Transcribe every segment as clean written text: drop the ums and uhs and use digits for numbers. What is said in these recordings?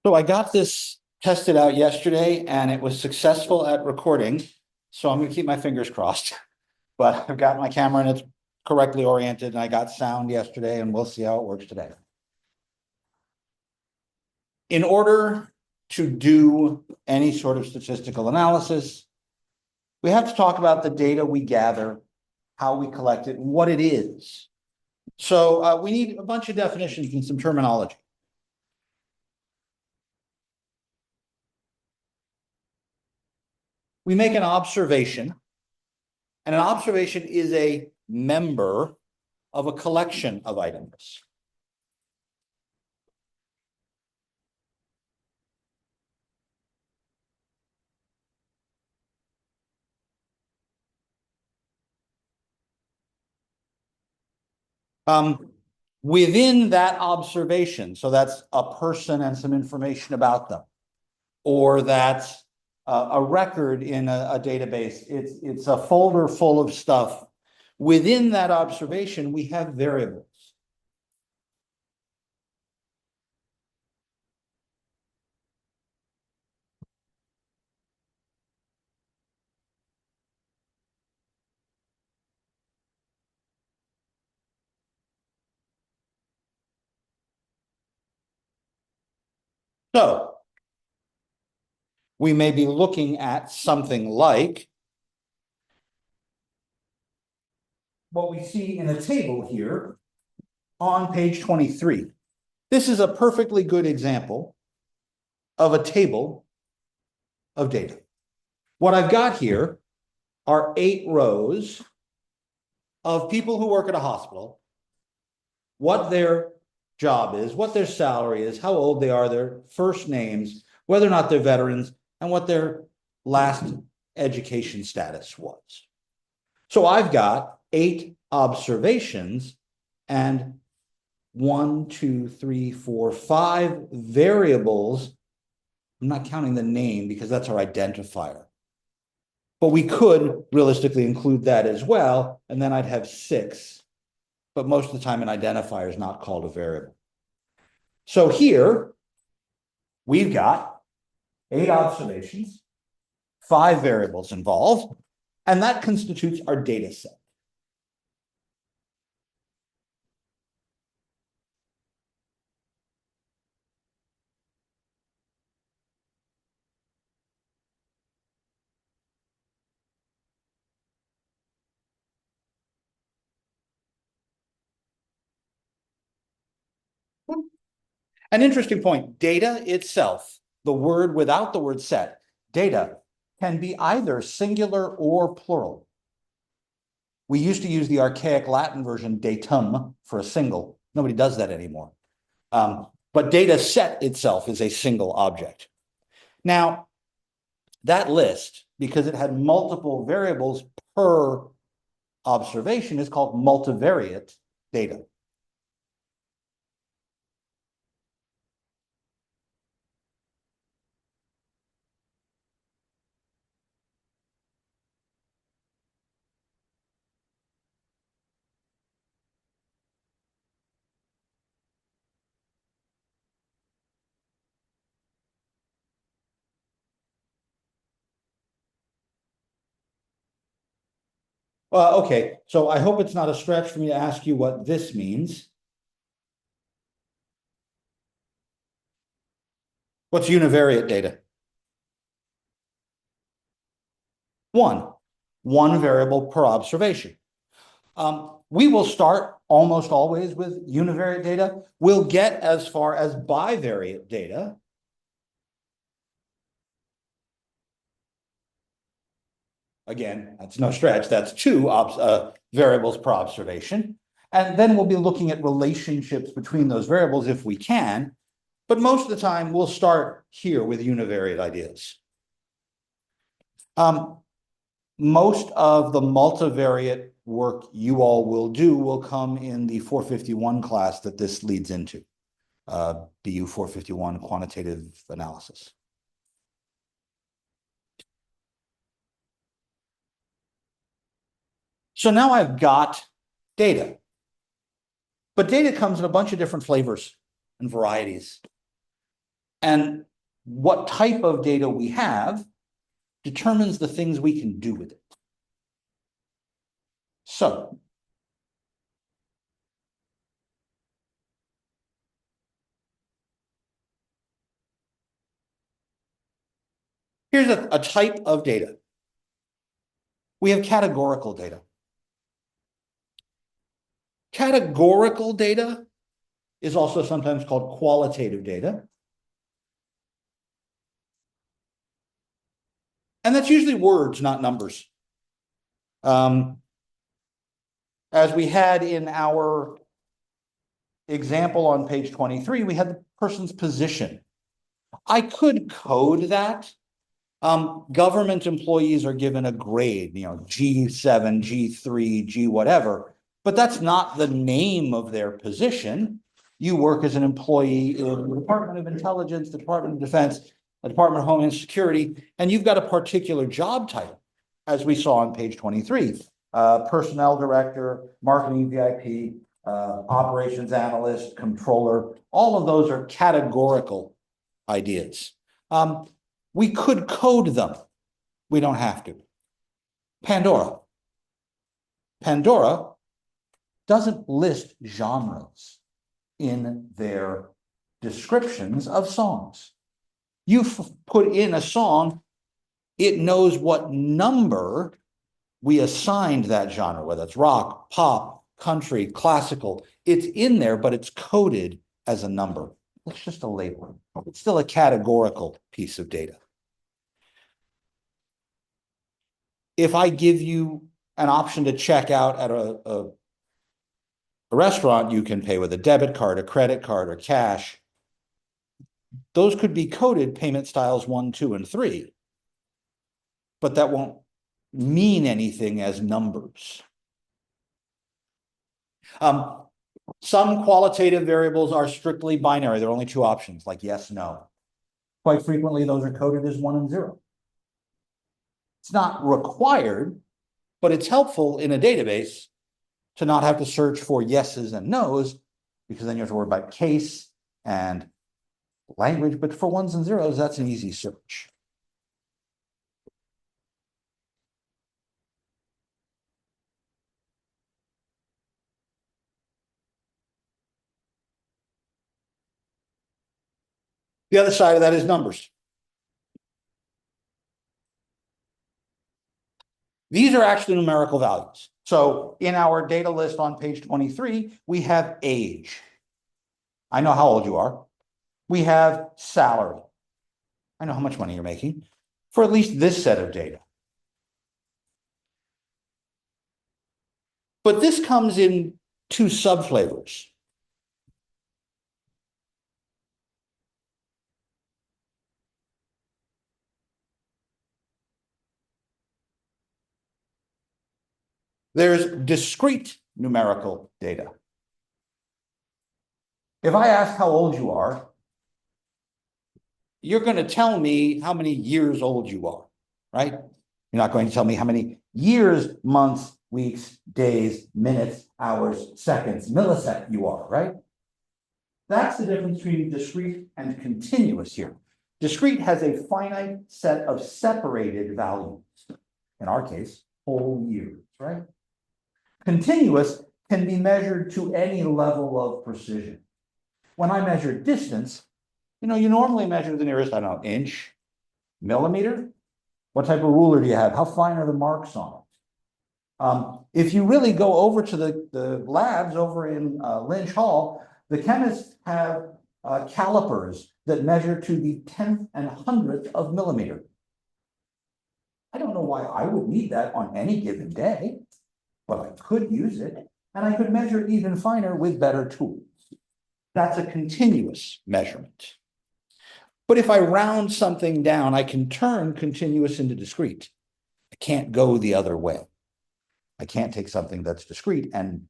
So I got this tested out yesterday and it was successful at recording. So I'm gonna keep my fingers crossed. But I've got my camera and it's correctly oriented and I got sound yesterday and we'll see how it works today. In order to do any sort of statistical analysis, we have to talk about the data we gather, how we collect it, and what it is. So we need a bunch of definitions and some terminology. We make an observation, and an observation is a member of a collection of items. Within that observation, so that's a person and some information about them, or that's a record in a database. It's a folder full of stuff. Within that observation, we have variables. So we may be looking at something like what we see in a table here on page 23. This is a perfectly good example of a table of data. What I've got here are 8 rows of people who work at a hospital, what their job is, what their salary is, how old they are, their first names, whether or not they're veterans, and what their last education status was. So I've got 8 observations and 1, 2, 3, 4, 5 variables. I'm not counting the name because that's our identifier. But we could realistically include that as well, and then I'd have 6. But most of the time, an identifier is not called a variable. So here, we've got 8 observations, 5 variables involved, and that constitutes our data set. An interesting point, data itself, the word without the word set, data can be either singular or plural. We used to use the archaic Latin version datum for a single. Nobody does that anymore. But data set itself is a single object. Now, that list, because it had multiple variables per observation, is called multivariate data. Okay, so I hope it's not a stretch for me to ask you what this means. What's univariate data? One variable per observation. We will start almost always with univariate data. We'll get as far as bivariate data. Again, that's no stretch. That's 2 variables per observation. And then we'll be looking at relationships between those variables if we can. But most of the time, we'll start here with univariate ideas. Most of the multivariate work you all will do will come in the 451 class that this leads into, BU 451 quantitative analysis. So now I've got data, but data comes in a bunch of different flavors and varieties. And what type of data we have determines the things we can do with it. So here's a type of data. We have categorical data. Categorical data is also sometimes called qualitative data. And that's usually words, not numbers. As we had in our example on page 23, we had the person's position. I could code that. Government employees are given a grade, G7, G3, G whatever, but that's not the name of their position. You work as an employee in the Department of Intelligence, the Department of Defense, the Department of Homeland Security, and you've got a particular job title, as we saw on page 23. Personnel director, marketing VIP, operations analyst, controller, all of those are categorical ideas. We could code them. We don't have to. Pandora. Pandora doesn't list genres in their descriptions of songs. You put in a song, it knows what number we assigned that genre, whether it's rock, pop, country, classical. It's in there, but it's coded as a number. It's just a label. It's still a categorical piece of data. If I give you an option to check out at a restaurant, you can pay with a debit card, a credit card, or cash. Those could be coded payment styles 1, 2, and 3, but that won't mean anything as numbers. Some qualitative variables are strictly binary. There are only two options, like yes, no. Quite frequently, those are coded as 1 and 0. It's not required, but it's helpful in a database to not have to search for yeses and nos, because then you have to worry about case and language. But for 1s and 0s, that's an easy search. The other side of that is numbers. These are actually numerical values. So in our data list on page 23, we have age. I know how old you are. We have salary. I know how much money you're making for at least this set of data. But this comes in two subflavors. There's discrete numerical data. If I ask how old you are, you're going to tell me how many years old you are, right? You're not going to tell me how many years, months, weeks, days, minutes, hours, seconds, milliseconds you are, right? That's the difference between discrete and continuous here. Discrete has a finite set of separated values. In our case, whole years, right? Continuous can be measured to any level of precision. When I measure distance, you normally measure the nearest, I don't know, inch, millimeter. What type of ruler do you have? How fine are the marks on it? If you really go over to the labs over in Lynch Hall, the chemists have calipers that measure to the 10th and 100th of millimeter. I don't know why I would need that on any given day, but I could use it, and I could measure even finer with better tools. That's a continuous measurement. But if I round something down, I can turn continuous into discrete. I can't go the other way. I can't take something that's discrete and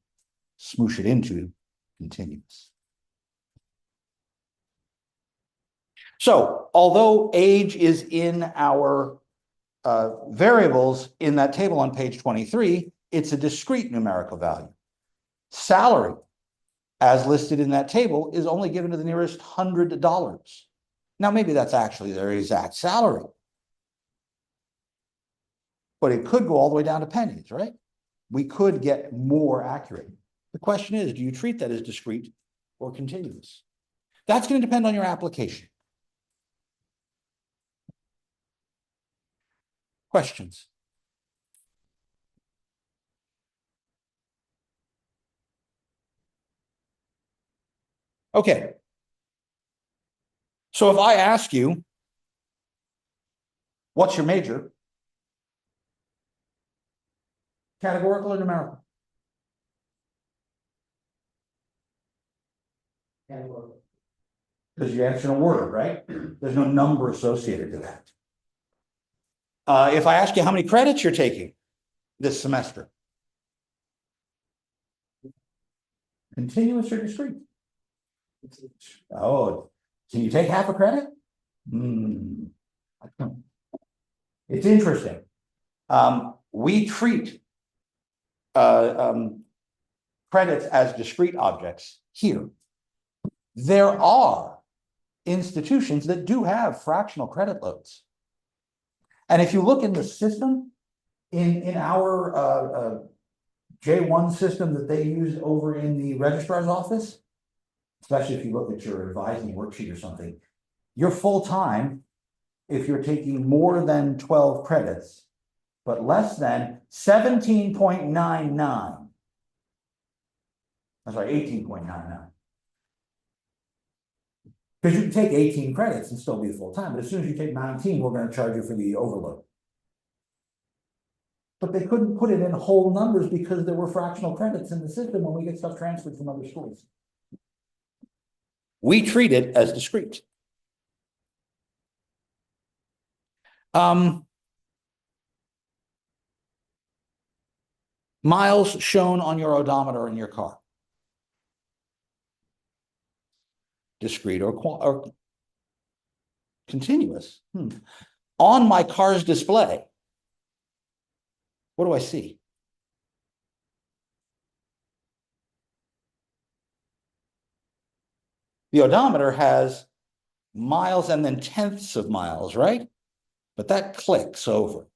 smoosh it into continuous. So although age is in our variables in that table on page 23, it's a discrete numerical value. Salary, as listed in that table, is only given to the nearest $100. Now, maybe that's actually their exact salary. But it could go all the way down to pennies, right? We could get more accurate. The question is, do you treat that as discrete or continuous? That's going to depend on your application. Questions? Okay. So if I ask you, what's your major? Categorical or numerical? Categorical. Because you answer in a word, right? There's no number associated to that. If I ask you how many credits you're taking this semester, continuous or discrete? Oh, can you take half a credit? It's interesting. We treat credits as discrete objects here. There are institutions that do have fractional credit loads. And if you look in the system, in our J1 system that they use over in the registrar's office, especially if you look at your advising worksheet or something, you're full-time if you're taking more than 12 credits, but less than 17.99. I'm sorry, 18.99. Because you can take 18 credits and still be full-time, but as soon as you take 19, we're going to charge you for the overload. But they couldn't put it in whole numbers because there were fractional credits in the system when we get stuff transferred from other schools. We treat it as discrete. Miles shown on your odometer in your car. Discrete or continuous. On my car's display, what do I see? The odometer has miles and then tenths of miles, right? But that clicks over.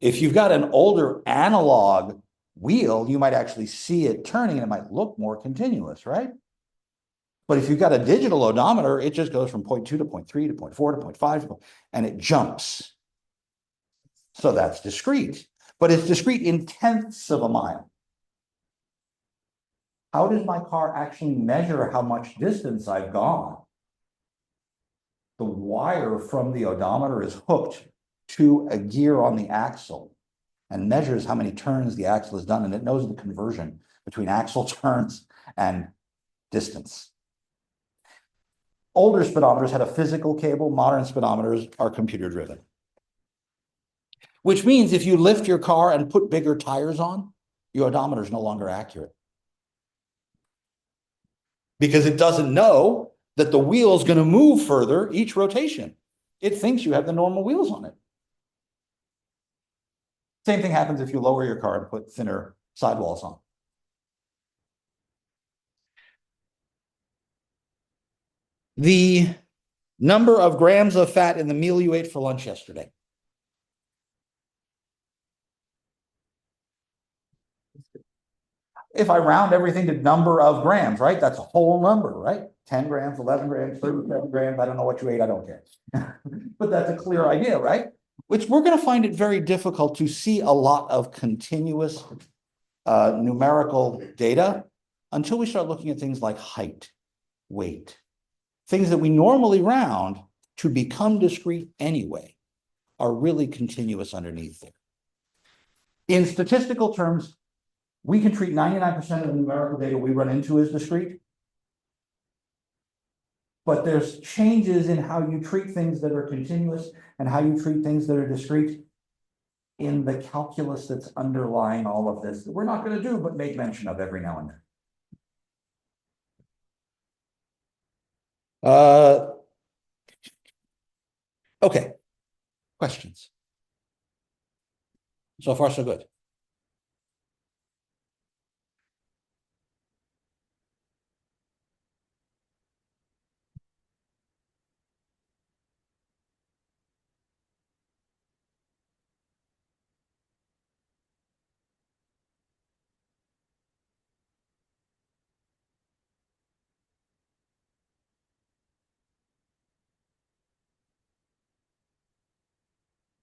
If you've got an older analog wheel, you might actually see it turning and it might look more continuous, right? But if you've got a digital odometer, it just goes from 0.2 to 0.3 to 0.4 to 0.5, and it jumps. So that's discrete, but it's discrete in tenths of a mile. How does my car actually measure how much distance I've gone? The wire from the odometer is hooked to a gear on the axle and measures how many turns the axle has done, and it knows the conversion between axle turns and distance. Older speedometers had a physical cable. Modern speedometers are computer driven. Which means if you lift your car and put bigger tires on, your odometer is no longer accurate. Because it doesn't know that the wheel is going to move further each rotation. It thinks you have the normal wheels on it. Same thing happens if you lower your car and put thinner sidewalls on. The number of grams of fat in the meal you ate for lunch yesterday. If I round everything to number of grams, right? That's a whole number, right? 10 grams, 11 grams, 37 grams. I don't know what you ate. I don't care. But that's a clear idea, right? Which we're going to find it very difficult to see a lot of continuous numerical data until we start looking at things like height, weight, things that we normally round to become discrete anyway are really continuous underneath there. In statistical terms, we can treat 99% of the numerical data we run into as discrete. But there's changes in how you treat things that are continuous and how you treat things that are discrete in the calculus that's underlying all of this that we're not going to do, but make mention of every now and then. Okay. Questions? So far, so good.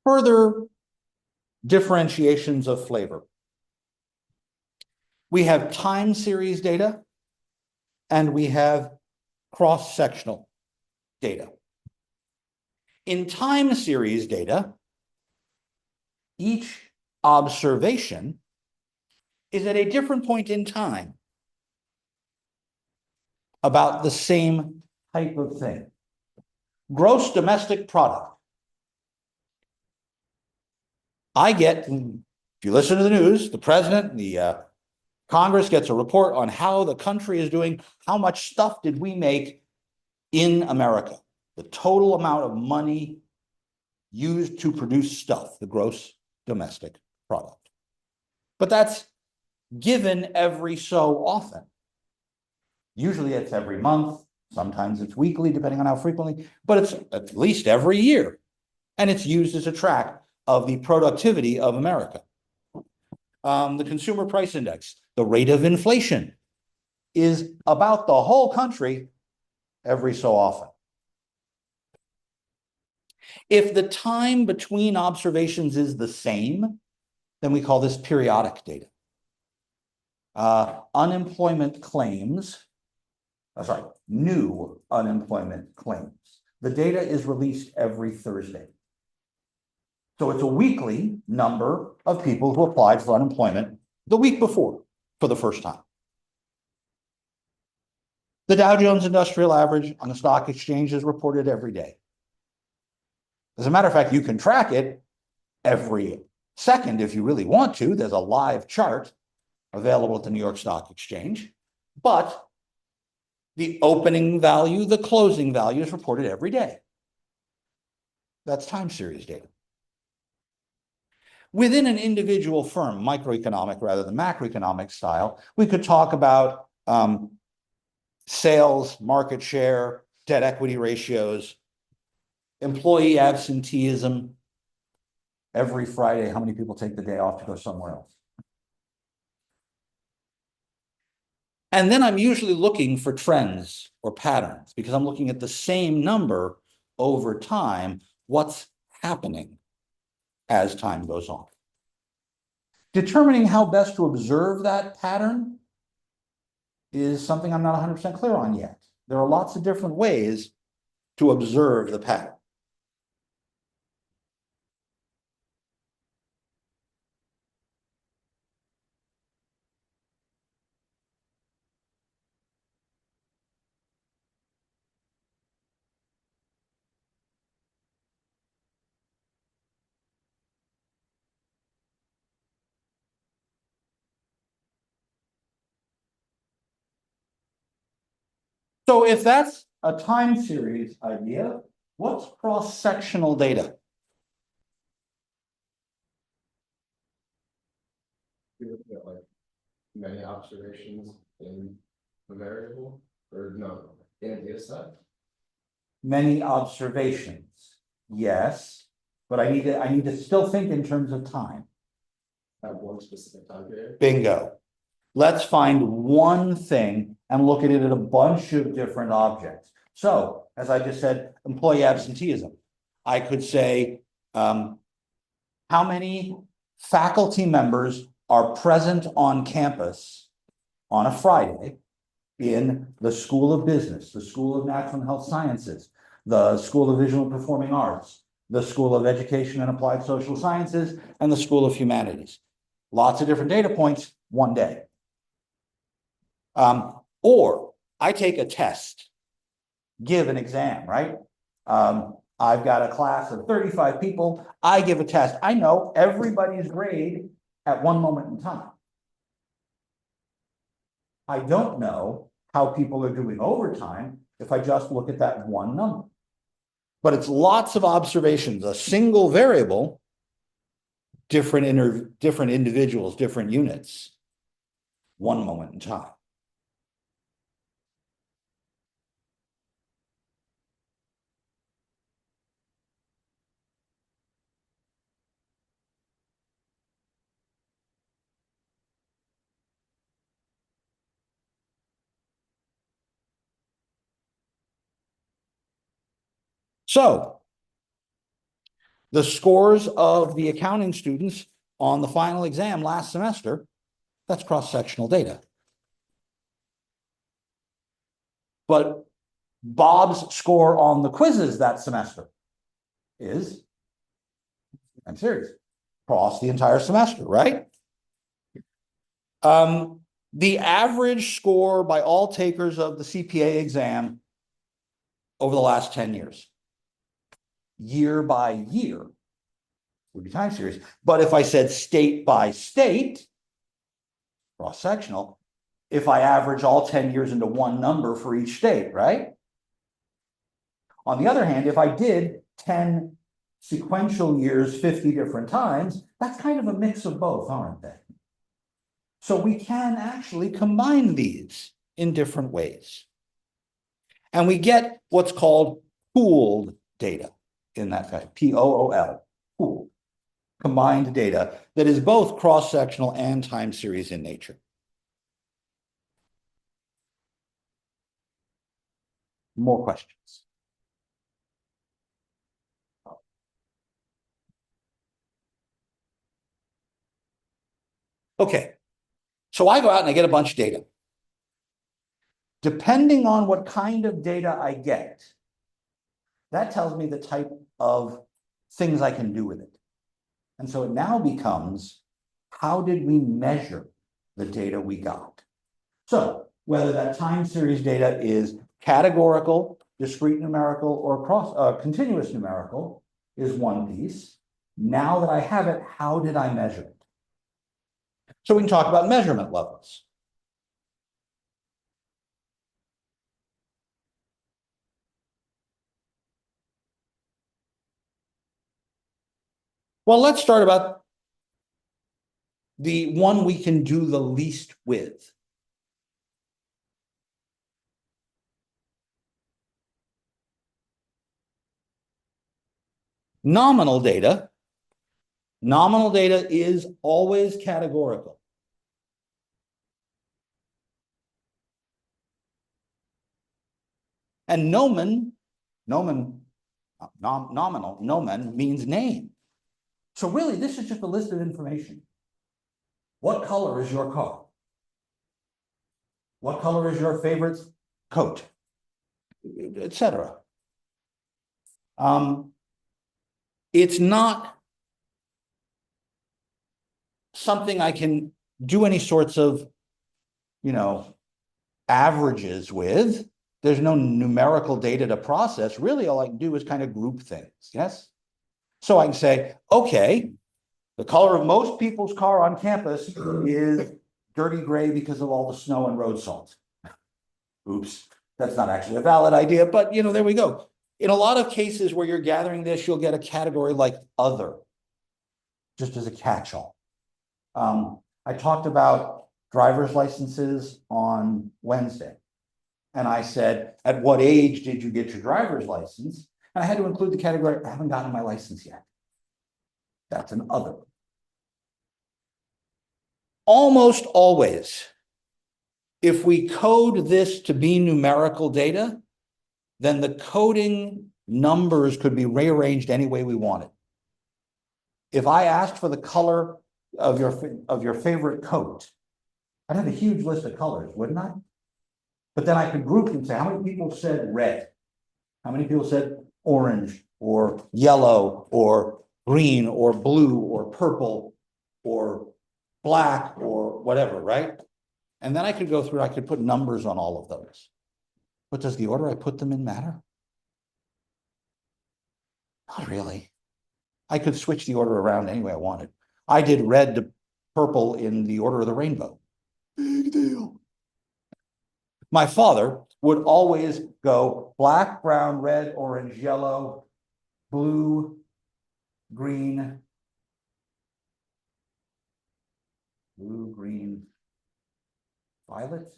further differentiations of flavor. We have time series data and we have cross-sectional data. In time series data, each observation is at a different point in time about the same type of thing. Gross domestic product. I get, if you listen to the news, the president, the Congress gets a report on how the country is doing, how much stuff did we make in America, the total amount of money used to produce stuff, the gross domestic product. But that's given every so often. Usually it's every month, sometimes it's weekly, depending on how frequently, but it's at least every year. And it's used as a track of the productivity of America. The consumer price index, the rate of inflation, is about the whole country every so often. If the time between observations is the same, then we call this periodic data. Unemployment claims, new unemployment claims. The data is released every Thursday. So it's a weekly number of people who applied for unemployment the week before for the first time. The Dow Jones Industrial Average on the stock exchange is reported every day. As a matter of fact, you can track it every second if you really want to. There's a live chart available at the New York Stock Exchange, but the opening value, the closing value is reported every day. That's time series data. Within an individual firm, microeconomic rather than macroeconomic style, we could talk about sales, market share, debt equity ratios, employee absenteeism. Every Friday, how many people take the day off to go somewhere else? And then I'm usually looking for trends or patterns because I'm looking at the same number over time. What's happening as time goes on? Determining how best to observe that pattern is something I'm not 100% clear on yet. There are lots of different ways to observe the pattern. So if that's a time series idea, what's cross-sectional data? Like many observations in a variable, or no, in a data set? Many observations, yes, but I need to still think in terms of time. At one specific time period? Bingo. Let's find one thing and look at it at a bunch of different objects. So, as I just said, employee absenteeism. I could say, how many faculty members are present on campus on a Friday in the School of Business, the School of Natural and Health Sciences, the School of Visual and Performing Arts, the School of Education and Applied Social Sciences, and the School of Humanities. Lots of different data points, one day. Or I take a test, give an exam, right? I've got a class of 35 people. I give a test. I know everybody's grade at one moment in time. I don't know how people are doing over time if I just look at that one number. But it's lots of observations, a single variable, different individuals, different units, one moment in time. So the scores of the accounting students on the final exam last semester, that's cross-sectional data. But Bob's score on the quizzes that semester is, I'm serious, across the entire semester, right? The average score by all takers of the CPA exam over the last 10 years, year by year, would be time series. But if I said state by state, cross-sectional, if I average all 10 years into one number for each state, right? On the other hand, if I did 10 sequential years 50 different times, that's kind of a mix of both, aren't they? So we can actually combine these in different ways. And we get what's called pooled data in that fact, P-O-O-L, pooled, combined data that is both cross-sectional and time series in nature. More questions? Okay, so I go out and I get a bunch of data. Depending on what kind of data I get, that tells me the type of things I can do with it. And so it now becomes, how did we measure the data we got? So whether that time series data is categorical, discrete numerical, or continuous numerical is one piece. Now that I have it, how did I measure it? So we can talk about measurement levels. Well, let's start about the one we can do the least with. Nominal data. Nominal data is always categorical. And nomen means name. So really, this is just a list of information. What color is your car? What color is your favorite coat? Etc. It's not something I can do any sorts of, averages with. There's no numerical data to process. Really, all I can do is kind of group things, yes? So I can say, okay, the color of most people's car on campus is dirty gray because of all the snow and road salt. Oops, that's not actually a valid idea, but there we go. In a lot of cases where you're gathering this, you'll get a category like other, just as a catch-all. I talked about driver's licenses on Wednesday. And I said, at what age did you get your driver's license? And I had to include the category, I haven't gotten my license yet. That's an other. Almost always, if we code this to be numerical data, then the coding numbers could be rearranged any way we wanted. If I asked for the color of your favorite coat, I'd have a huge list of colors, wouldn't I? But then I could group them and say, how many people said red? How many people said orange or yellow or green or blue or purple or black or whatever, right? And then I could go through, I could put numbers on all of those. But does the order I put them in matter? Not really. I could switch the order around any way I wanted. I did red to purple in the order of the rainbow. Big deal. My father would always go black, brown, red, orange, yellow, blue, green, violet.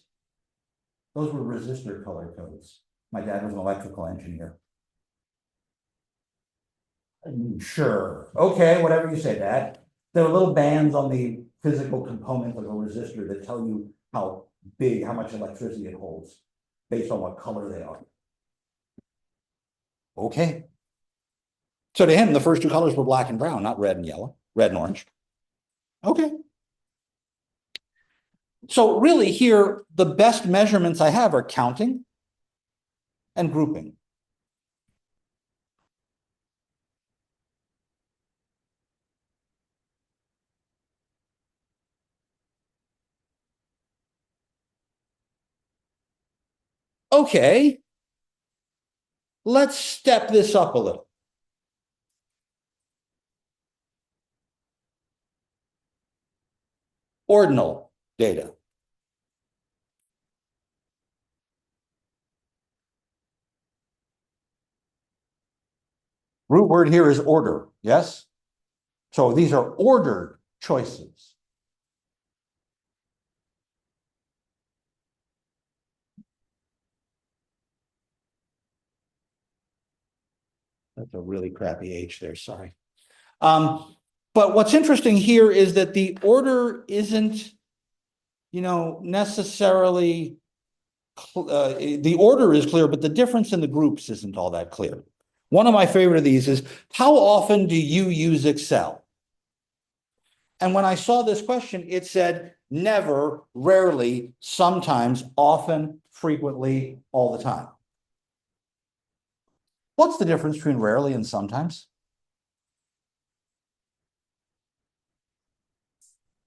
Those were resistor color codes. My dad was an electrical engineer. Sure. Okay, whatever you say, Dad. There are little bands on the physical component of a resistor that tell you how much electricity it holds based on what color they are. Okay. So to him, the first two colors were black and brown, not red and yellow, red and orange. Okay. So really here, the best measurements I have are counting and grouping. Okay. Let's step this up a little. Ordinal data. Root word here is order, yes? So these are ordered choices. That's a really crappy H there, sorry. But what's interesting here is that the order isn't, necessarily, the order is clear, but the difference in the groups isn't all that clear. One of my favorite of these is, how often do you use Excel? And when I saw this question, it said never, rarely, sometimes, often, frequently, all the time. What's the difference between rarely and sometimes?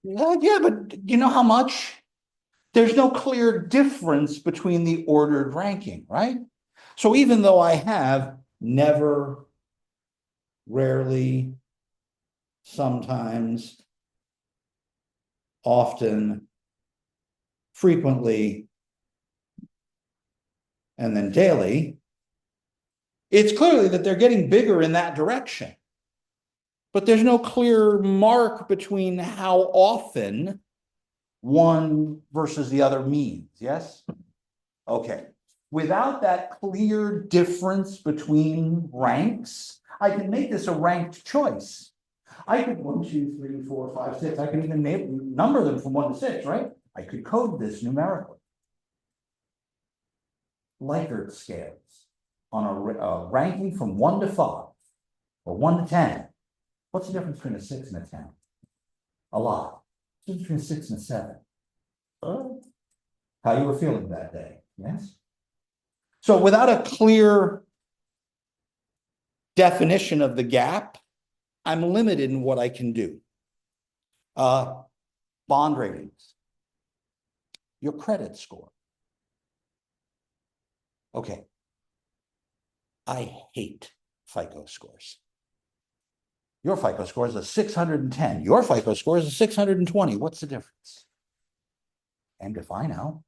Yeah, but you know how much? There's no clear difference between the ordered ranking, right? So even though I have never, rarely, sometimes, often, frequently, and then daily, it's clearly that they're getting bigger in that direction. But there's no clear mark between how often one versus the other means, yes? Okay. Without that clear difference between ranks, I can make this a ranked choice. I could 1, 2, 3, 4, 5, 6. I can even number them from 1 to 6, right? I could code this numerically. Likert scales on a ranking from 1 to 5 or 1 to 10. What's the difference between a 6 and a 10? A lot. What's the difference between a 6 and a 7? How you were feeling that day, yes? So without a clear definition of the gap, I'm limited in what I can do. Bond ratings, your credit score. Okay. I hate FICO scores. Your FICO score is a 610. Your FICO score is a 620. What's the difference? And if I know.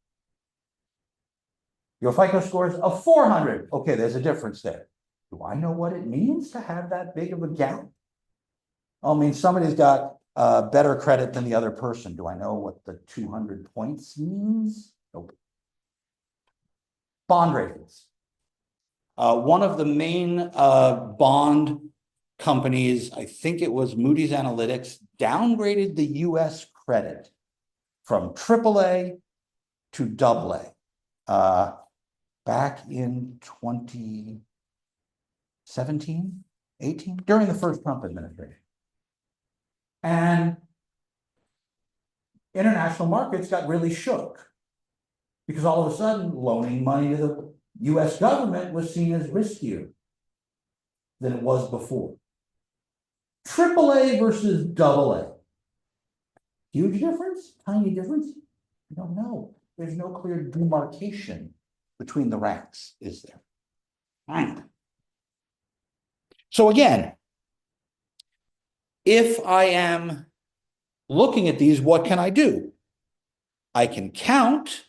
Your FICO score is a 400. Okay, there's a difference there. Do I know what it means to have that big of a gap? I mean, somebody's got better credit than the other person. Do I know what the 200 points means? Nope. Bond ratings. One of the main bond companies, I think it was Moody's Analytics, downgraded the US credit from AAA to AA back in 2017, 18, during the first Trump administration. And international markets got really shook because all of a sudden loaning money to the US government was seen as riskier than it was before. AAA versus AA. Huge difference? Tiny difference? I don't know. There's no clear demarcation between the ranks, is there? So again, if I am looking at these, what can I do? I can count,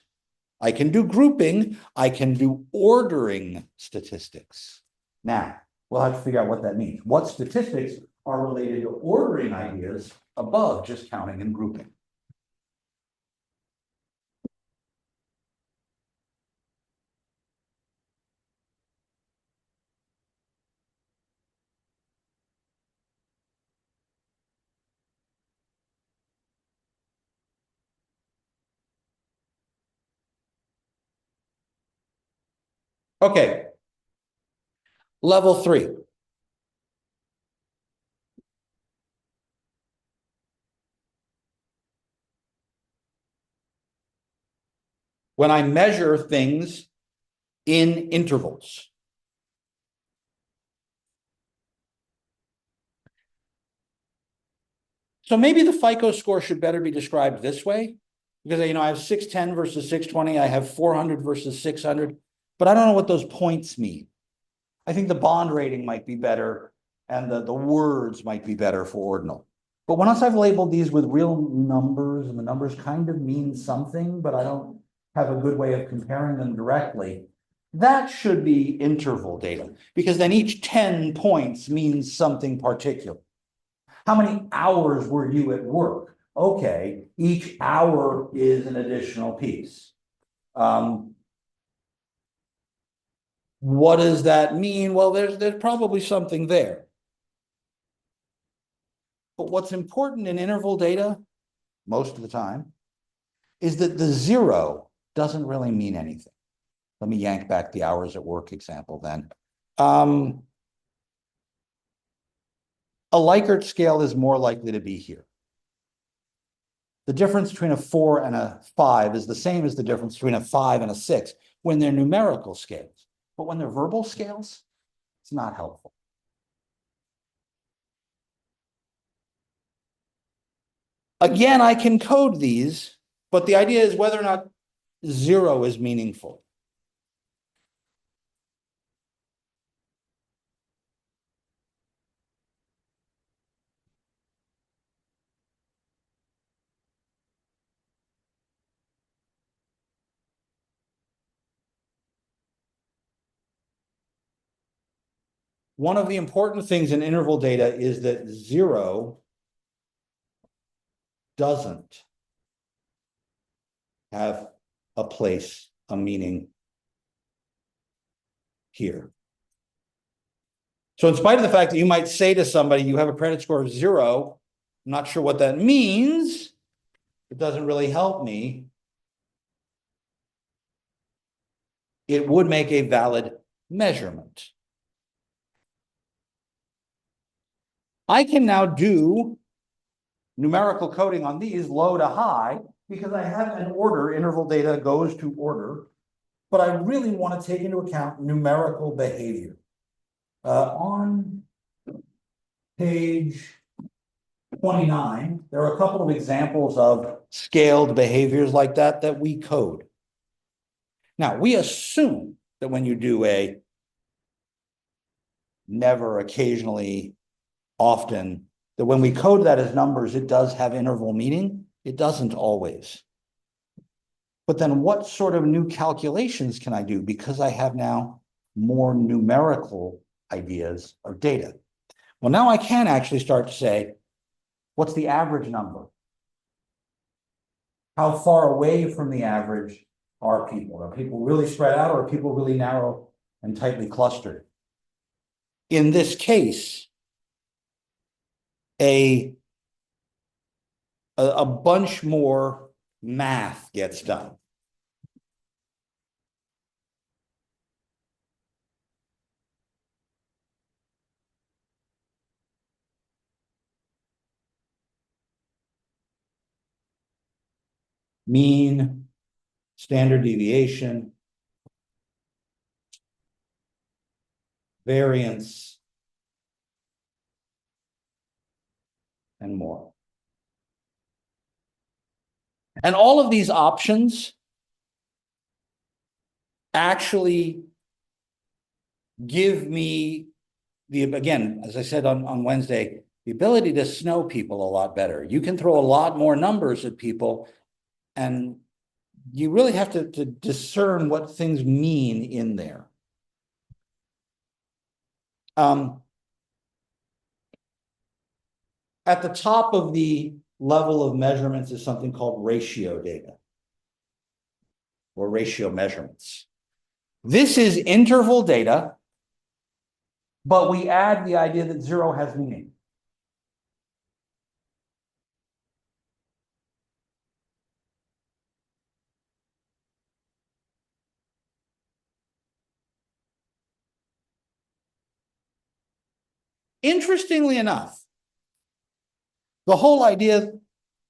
I can do grouping, I can do ordering statistics. Now, we'll have to figure out what that means. What statistics are related to ordering ideas above just counting and grouping? Okay. Level 3. when I measure things in intervals. So maybe the FICO score should better be described this way, because I have 610 versus 620, I have 400 versus 600, but I don't know what those points mean. I think the bond rating might be better and the words might be better for ordinal. But once I've labeled these with real numbers and the numbers kind of mean something, but I don't have a good way of comparing them directly, that should be interval data, because then each 10 points means something particular. How many hours were you at work? Okay, each hour is an additional piece. What does that mean? Well, there's probably something there. But what's important in interval data, most of the time, is that the zero doesn't really mean anything. Let me yank back the hours at work example then. A Likert scale is more likely to be here. The difference between a 4 and a 5 is the same as the difference between a 5 and a 6 when they're numerical scales. But when they're verbal scales, it's not helpful. Again, I can code these, but the idea is whether or not 0 is meaningful. One of the important things in interval data is that 0 doesn't have a place, a meaning here. So in spite of the fact that you might say to somebody, you have a credit score of 0, I'm not sure what that means, it doesn't really help me, it would make a valid measurement. I can now do numerical coding on these low to high because I have an order, interval data goes to order, but I really want to take into account numerical behavior. On page 29, there are a couple of examples of scaled behaviors like that we code. Now, we assume that when you do a never, occasionally, often, that when we code that as numbers, it does have interval meaning. It doesn't always. But then what sort of new calculations can I do? Because I have now more numerical ideas of data. Well, now I can actually start to say, what's the average number? How far away from the average are people? Are people really spread out, or are people really narrow and tightly clustered? In this case, a bunch more math gets done. Mean, standard deviation, variance, and more. And all of these options actually give me again, as I said on Wednesday, the ability to know people a lot better. You can throw a lot more numbers at people, and you really have to discern what things mean in there. At the top of the level of measurements is something called ratio data or ratio measurements. This is interval data, but we add the idea that 0 has meaning. Interestingly enough, the whole idea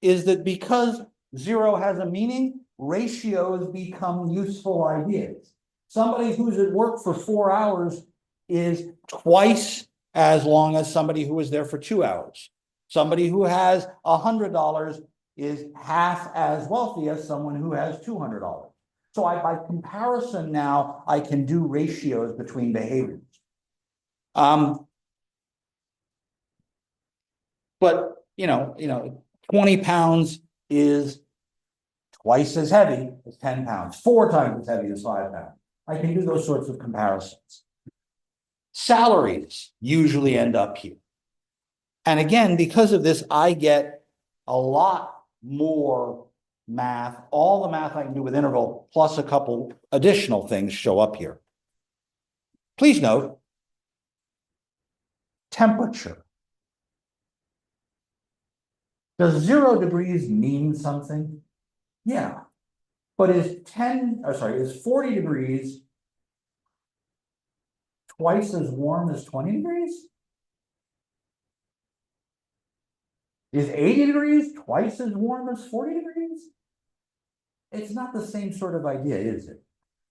is that because 0 has a meaning, ratios become useful ideas. Somebody who's at work for 4 hours is twice as long as somebody who was there for 2 hours. Somebody who has $100 is half as wealthy as someone who has $200. So by comparison now, I can do ratios between behaviors. But 20 pounds is twice as heavy as 10 pounds, 4 times as heavy as 5 pounds. I can do those sorts of comparisons. Salaries usually end up here. And again, because of this, I get a lot more math. All the math I can do with interval, plus a couple additional things show up here. Please note, temperature. Does 0 degrees mean something? Yeah. But is 40 degrees twice as warm as 20 degrees? Is 80 degrees twice as warm as 40 degrees? It's not the same sort of idea, is it?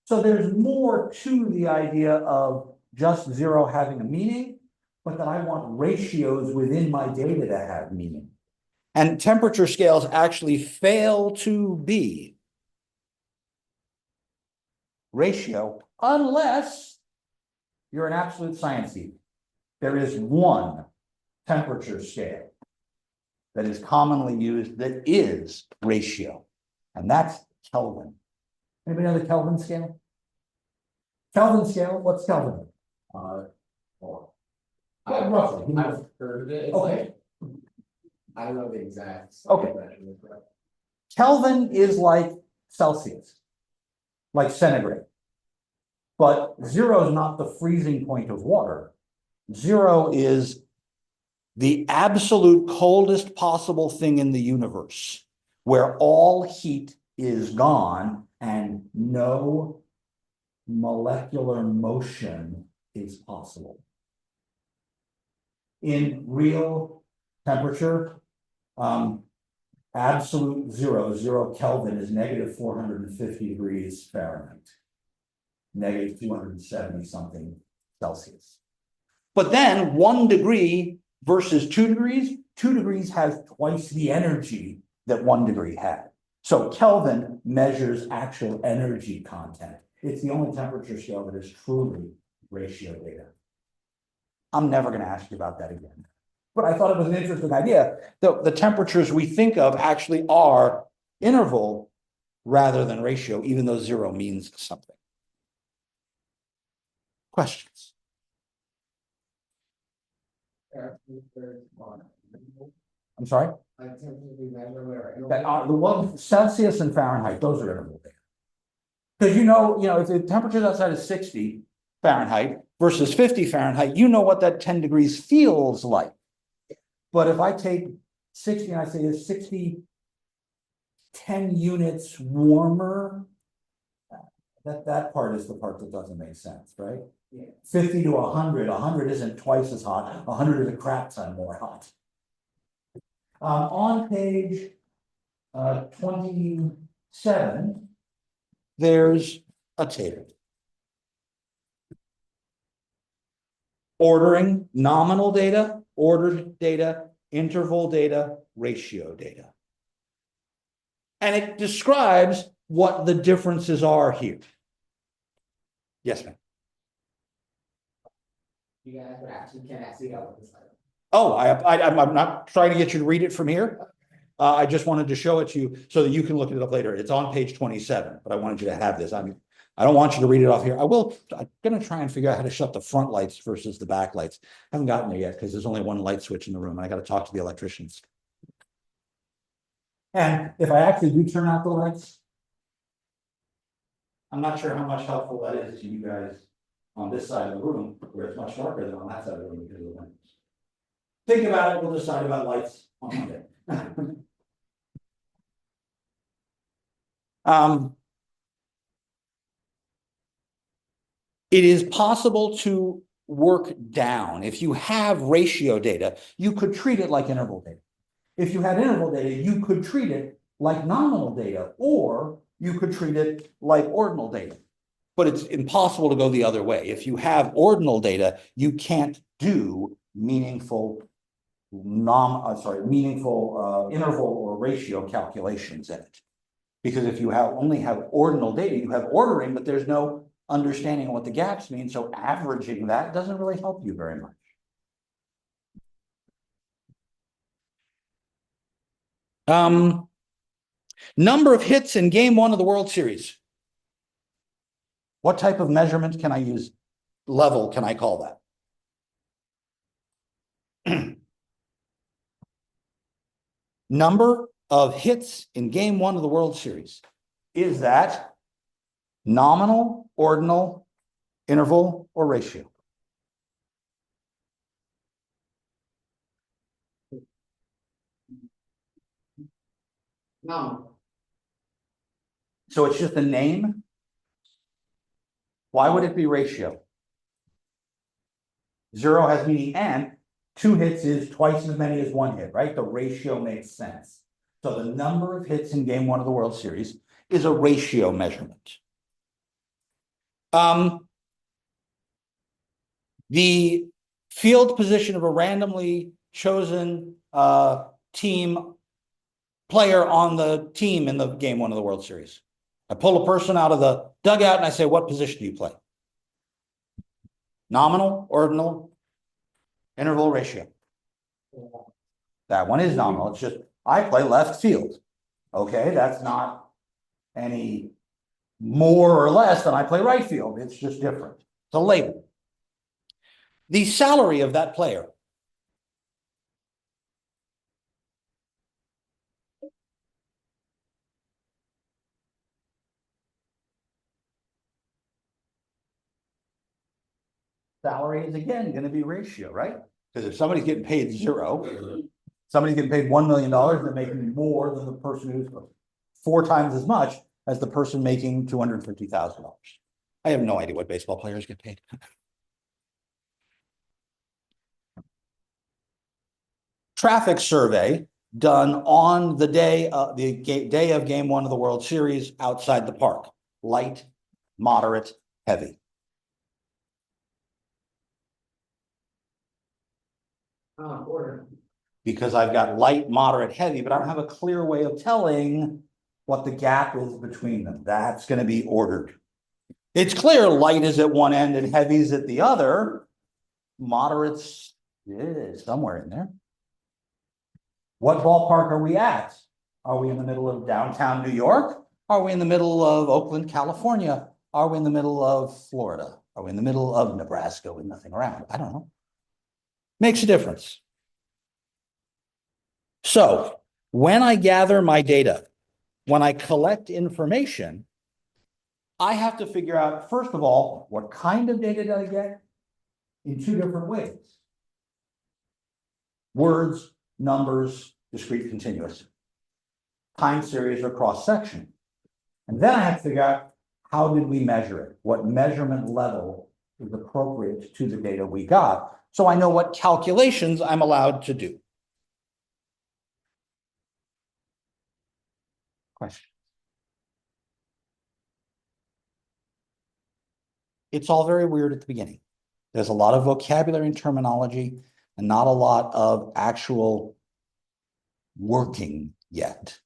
So there's more to the idea of just 0 having a meaning, but that I want ratios within my data to have meaning. And temperature scales actually fail to be ratio unless you're an absolute science geek. There is one temperature scale that is commonly used that is ratio, and that's Kelvin. Anybody know the Kelvin scale? Kelvin scale, what's Kelvin? Well, Roughly. I've heard of it. It's Okay. I don't know the exact. Okay. measurement, but Kelvin is like Celsius, like centigrade. But 0 is not the freezing point of water. 0 is the absolute coldest possible thing in the universe, where all heat is gone and no molecular motion is possible. In real temperature, absolute 0 Kelvin is negative 450 degrees Fahrenheit, negative 270 something Celsius. But then 1 degree versus 2 degrees, 2 degrees has twice the energy that 1 degree had. So Kelvin measures actual energy content. It's the only temperature scale that is truly ratio data. I'm never going to ask you about that again. But I thought it was an interesting idea that the temperatures we think of actually are interval rather than ratio, even though 0 means something. Questions? I'm sorry? The one Celsius and Fahrenheit, those are interval data. Because if the temperature outside is 60 Fahrenheit versus 50 Fahrenheit, you know what that 10 degrees feels like. But if I take 60 and I say is 60 10 units warmer, that part is the part that doesn't make sense, right? Yeah. 50 to 100, 100 isn't twice as hot, 100 is a crap ton more hot. On page 27, there's a table. Ordering nominal data, ordered data, interval data, ratio data. And it describes what the differences are here. Yes, ma'am. You guys can actually help this. Oh, I'm not trying to get you to read it from here. I just wanted to show it to you so that you can look it up later. It's on page 27, but I wanted you to have this. I don't want you to read it off here. I'm going to try and figure out how to shut the front lights versus the back lights. I haven't gotten there yet because there's only one light switch in the room and I got to talk to the electricians. And if I actually do turn out the lights, I'm not sure how much helpful that is to you guys on this side of the room, where it's much darker than on that side of the room because of the windows. Think about it, we'll decide about lights on Monday. It is possible to work down. If you have ratio data, you could treat it like interval data. If you had interval data, you could treat it like nominal data, or you could treat it like ordinal data. But it's impossible to go the other way. If you have ordinal data, you can't do meaningful interval or ratio calculations in it. Because if you only have ordinal data, you have ordering, but there's no understanding what the gaps mean. So averaging that doesn't really help you very much. Number of hits in game 1 of the World Series. What type of measurement can I use? Level can I call that? Number of hits in game 1 of the World Series. Is that nominal, ordinal, interval, or ratio? No, So it's just a name? Why would it be ratio? 0 has meaning, and 2 hits is twice as many as 1 hit, right? The ratio makes sense. So the number of hits in game 1 of the World Series is a ratio measurement. The field position of a randomly chosen team player on the team in the game 1 of the World Series. I pull a person out of the dugout and I say, what position do you play? Nominal, ordinal, interval, ratio. That one is nominal. It's just, I play left field. Okay, that's not any more or less than I play right field. It's just different. It's a label. The salary of that player. Salary is again going to be ratio, right? Because if somebody's getting paid 0, somebody's getting paid $1 million, they're making more than the person who's 4 times as much as the person making $250,000. I have no idea what baseball players get paid. Traffic survey done on the day of game 1 of the World Series outside the park. Light, moderate, heavy. order. Because I've got light, moderate, heavy, but I don't have a clear way of telling what the gap is between them. That's going to be ordered. It's clear light is at one end and heavy is at the other. Moderate's somewhere in there. What ballpark are we at? Are we in the middle of downtown New York? Are we in the middle of Oakland, California? Are we in the middle of Florida? Are we in the middle of Nebraska with nothing around? I don't know. Makes a difference. So when I gather my data, when I collect information, I have to figure out, first of all, what kind of data did I get in 2 different ways. Words, numbers, discrete continuous, time series or cross section. And then I have to figure out, how did we measure it? What measurement level is appropriate to the data we got? So I know what calculations I'm allowed to do. Question. It's all very weird at the beginning. There's a lot of vocabulary and terminology and not a lot of actual working yet.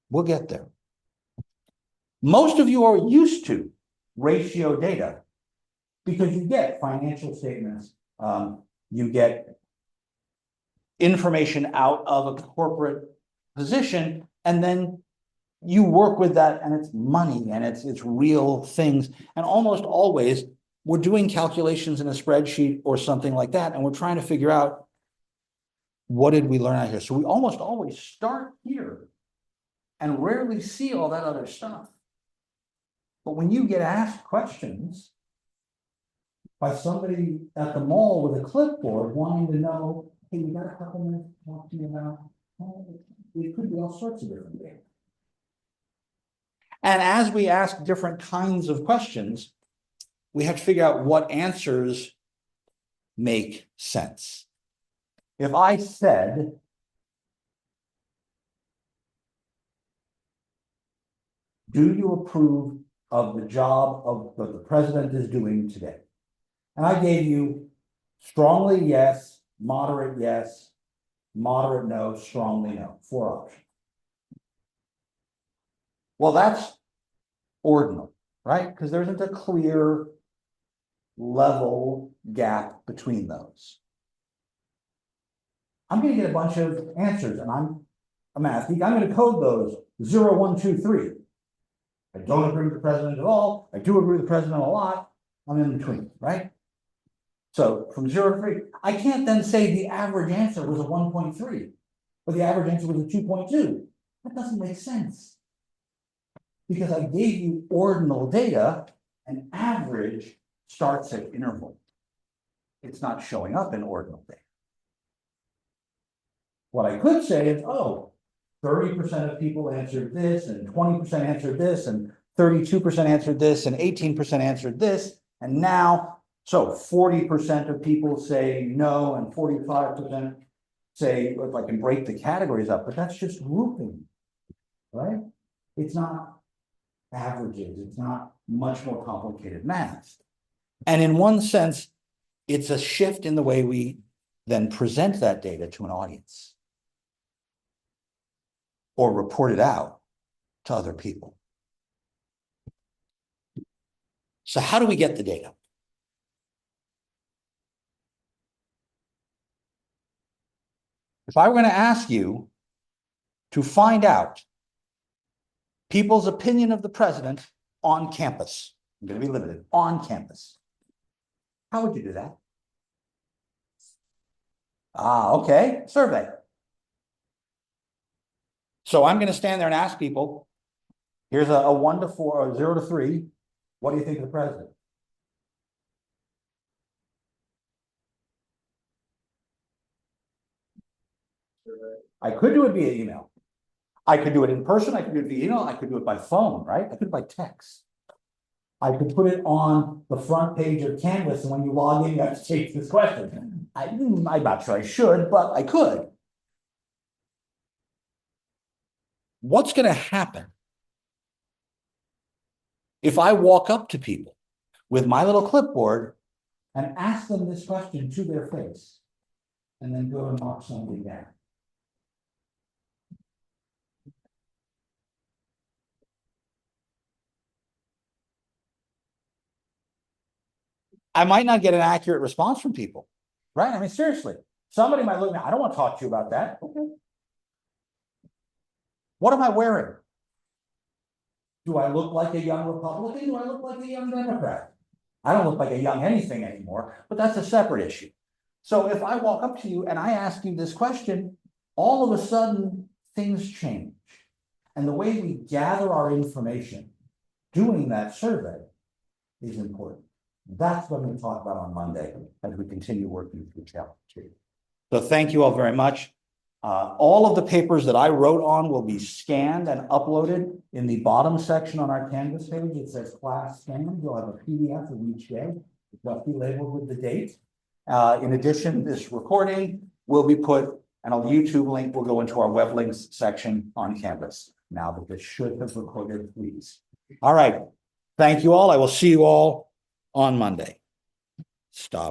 We'll get there. Most of you are used to ratio data because you get financial statements, you get information out of a corporate position, and then you work with that and it's money and it's real things. And almost always we're doing calculations in a spreadsheet or something like that, and we're trying to figure out, what did we learn out here? So we almost always start here and rarely see all that other stuff. But when you get asked questions by somebody at the mall with a clipboard wanting to know, hey, you got a couple minutes to talk to me about, it could be all sorts of different things. And as we ask different kinds of questions, we have to figure out what answers make sense. If I said, do you approve of the job of what the president is doing today? And I gave you strongly yes, moderate no, strongly no, 4 options. Well, that's ordinal, right? Because there isn't a clear level gap between those. I'm going to get a bunch of answers, and I'm asking, I'm going to code those 0, 1, 2, 3. I don't agree with the president at all. I do agree with the president a lot. I'm in between, right? So from 0 to 3, I can't then say the average answer was a 1.3, or the average answer was a 2.2. That doesn't make sense. Because I gave you ordinal data, and average starts at interval. It's not showing up in ordinal data. What I could say is, oh, 30% of people answered this, and 20% answered this, and 32% answered this, and 18% answered this, and now, so 40% of people say no, and 45% say, if I can break the categories up, but that's just grouping, right? It's not averages, it's not much more complicated math. And in one sense, it's a shift in the way we then present that data to an audience or report it out to other people. So how do we get the data? If I were going to ask you to find out people's opinion of the president on campus, I'm going to be limited, on campus, how would you do that? Okay, survey. So I'm going to stand there and ask people, here's a 1 to 4 or 0 to 3. What do you think of the president? I could do it via email. I could do it in person. I could do it via email. I could do it by phone, right? I could do it by text. I could put it on the front page of Canvas, and when you log in, you have to take this question. I'm not sure I should, but I could. What's going to happen if I walk up to people with my little clipboard and ask them this question to their face, and then go and mark something down? I might not get an accurate response from people, right? I mean, seriously, somebody might look at me, I don't want to talk to you about that. Okay. What am I wearing? Do I look like a young Republican? Do I look like a young Democrat? I don't look like a young anything anymore, but that's a separate issue. So if I walk up to you and I ask you this question, all of a sudden things change. And the way we gather our information doing that survey is important. That's what I'm going to talk about on Monday as we continue working through chapter 2. So thank you all very much. All of the papers that I wrote on will be scanned and uploaded in the bottom section on our Canvas page. It says class scanned. You'll have a PDF of each day. It'll be labeled with the date. In addition, this recording will be put, and a YouTube link will go into our web links section on Canvas. Now that this should have recorded, please. All right. Thank you all. I will see you all on Monday. Stop.